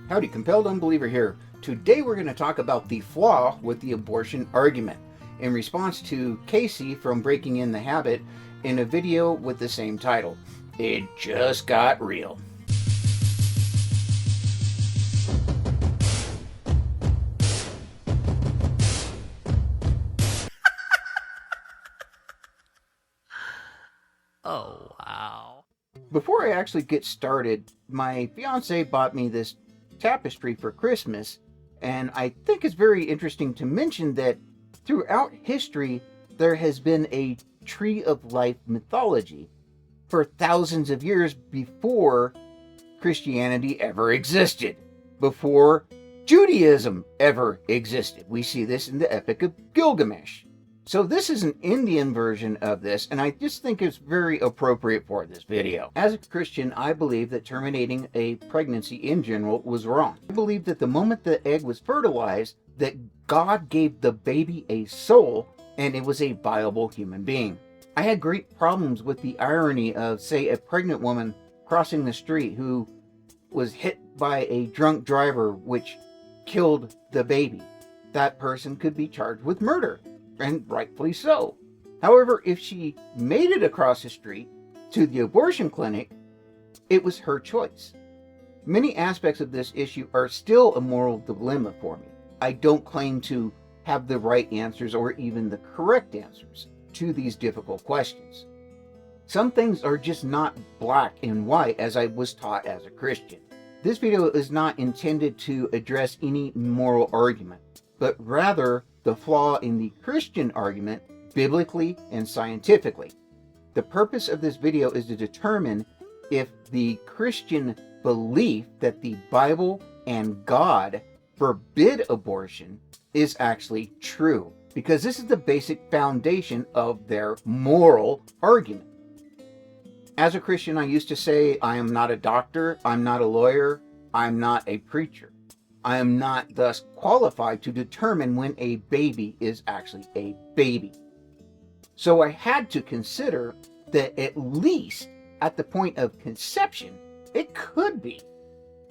Howdy, Compelled Unbeliever here. Today we're going to talk about the flaw with the abortion argument in response to Casey from Breaking in the Habit in a video with the same title. It just got real. Oh, wow. Before I actually get started, my fiance bought me this tapestry for Christmas, and I think it's very interesting to mention that throughout history there has been a tree of life mythology for thousands of years before Christianity ever existed, before Judaism ever existed. We see this in the Epic of Gilgamesh. So this is an Indian version of this, and I just think it's very appropriate for this video. As a Christian, I believe that terminating a pregnancy in general was wrong. I believe that the moment the egg was fertilized, that God gave the baby a soul, and it was a viable human being. I had great problems with the irony of, say, a pregnant woman crossing the street who was hit by a drunk driver, which killed the baby. That person could be charged with murder. And rightfully so. However, if she made it across the street to the abortion clinic, it was her choice. Many aspects of this issue are still a moral dilemma for me. I don't claim to have the right answers or even the correct answers to these difficult questions. Some things are just not black and white as I was taught as a Christian. This video is not intended to address any moral argument, but rather the flaw in the Christian argument, biblically and scientifically. The purpose of this video is to determine if the Christian belief that the Bible and God forbid abortion is actually true, because this is the basic foundation of their moral argument. As a Christian, I used to say, I am not a doctor, I'm not a lawyer, I'm not a preacher. I am not thus qualified to determine when a baby is actually a baby. So I had to consider that at least at the point of conception, it could be,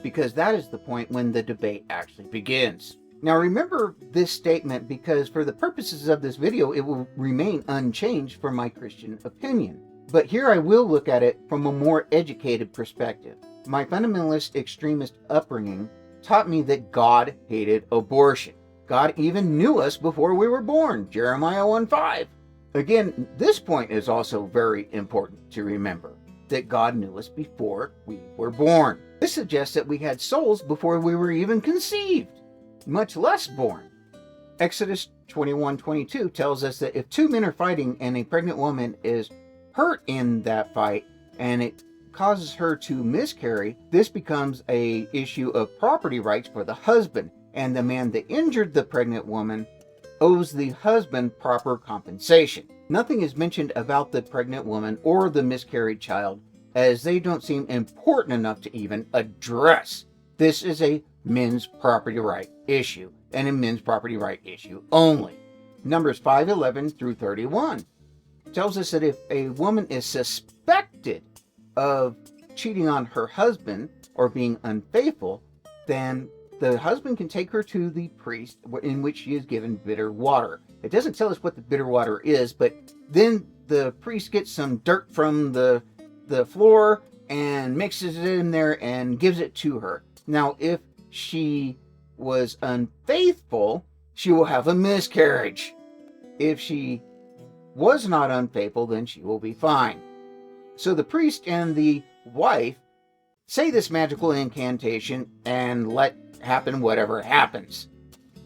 because that is the point when the debate actually begins. Now remember this statement, because for the purposes of this video, it will remain unchanged from my Christian opinion. But here I will look at it from a more educated perspective. My fundamentalist extremist upbringing taught me that God hated abortion. God even knew us before we were born, Jeremiah 1:5. Again, this point is also very important to remember, that God knew us before we were born. This suggests that we had souls before we were even conceived, much less born. Exodus 21:22 tells us that if two men are fighting and a pregnant woman is hurt in that fight and it causes her to miscarry, this becomes an issue of property rights for the husband, and the man that injured the pregnant woman owes the husband proper compensation. Nothing is mentioned about the pregnant woman or the miscarried child, as they don't seem important enough to even address. This is a men's property right issue, and a men's property right issue only. Numbers 5:11 through 31 tells us that if a woman is suspected of cheating on her husband or being unfaithful, then the husband can take her to the priest, in which she is given bitter water. It doesn't tell us what the bitter water is, but then the priest gets some dirt from the floor and mixes it in there and gives it to her. Now, if she was unfaithful, she will have a miscarriage. If she was not unfaithful, then she will be fine. So the priest and the wife say this magical incantation and let happen whatever happens.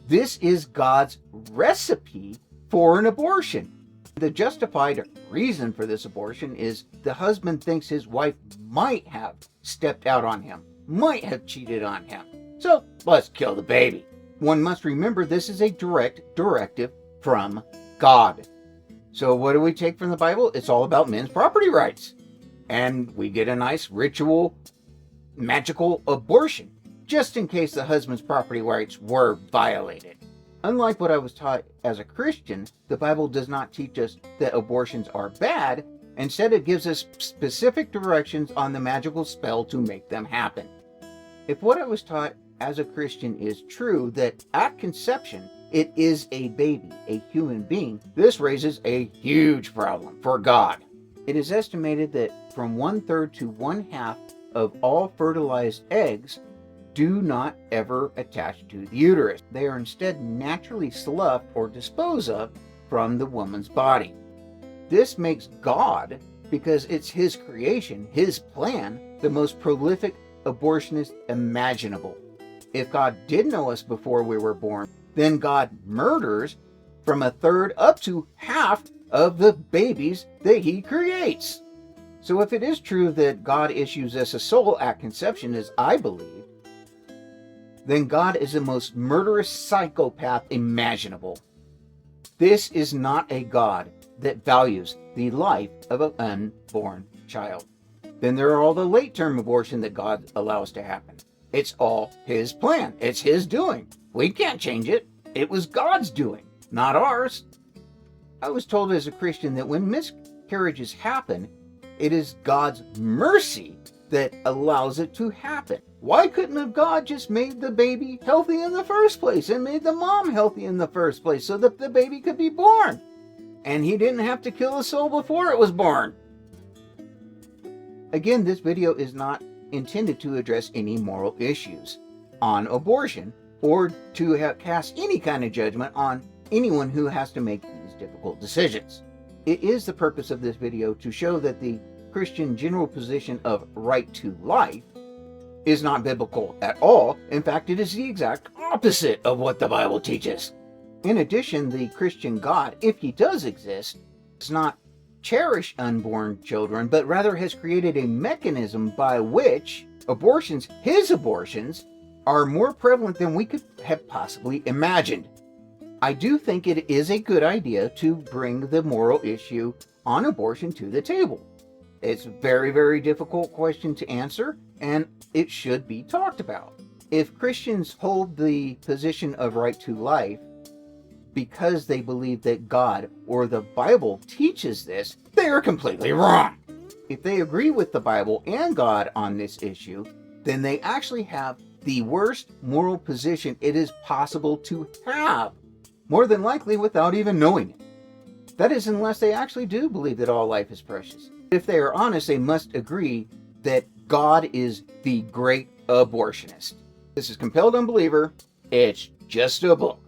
This is God's recipe for an abortion. The justified reason for this abortion is the husband thinks his wife might have stepped out on him, might have cheated on him. So let's kill the baby. One must remember this is a direct directive from God. So what do we take from the Bible? It's all about men's property rights. And we get a nice ritual, magical abortion, just in case the husband's property rights were violated. Unlike what I was taught as a Christian, the Bible does not teach us that abortions are bad. Instead, it gives us specific directions on the magical spell to make them happen. If what I was taught as a Christian is true, that at conception, it is a baby, a human being, this raises a huge problem for God. It is estimated that from 1/3 to 1/2 of all fertilized eggs do not ever attach to the uterus. They are instead naturally sloughed or disposed of from the woman's body. This makes God, because it's his creation, his plan, the most prolific abortionist imaginable. If God did know us before we were born, then God murders from 1/3 up to half of the babies that he creates. So if it is true that God issues us a soul at conception, as I believe, then God is the most murderous psychopath imaginable. This is not a God that values the life of an unborn child. Then there are all the late-term abortion that God allows to happen. It's all his plan. It's his doing. We can't change it. It was God's doing, not ours. I was told as a Christian that when miscarriages happen, it is God's mercy that allows it to happen. Why couldn't have God just made the baby healthy in the first place and made the mom healthy in the first place so that the baby could be born? And he didn't have to kill a soul before it was born. Again, this video is not intended to address any moral issues on abortion or to cast any kind of judgment on anyone who has to make these difficult decisions. It is the purpose of this video to show that the Christian general position of right to life is not biblical at all. In fact, it is the exact opposite of what the Bible teaches. In addition, the Christian God, if he does exist, does not cherish unborn children, but rather has created a mechanism by which abortions, his abortions, are more prevalent than we could have possibly imagined. I do think it is a good idea to bring the moral issue on abortion to the table. It's a very, very difficult question to answer, and it should be talked about. If Christians hold the position of right to life because they believe that God or the Bible teaches this, they are completely wrong. If they agree with the Bible and God on this issue, then they actually have the worst moral position it is possible to have, more than likely without even knowing it. That is, unless they actually do believe that all life is precious. If they are honest, they must agree that God is the Great Abortionist. This is Compelled Unbeliever. It's just a book.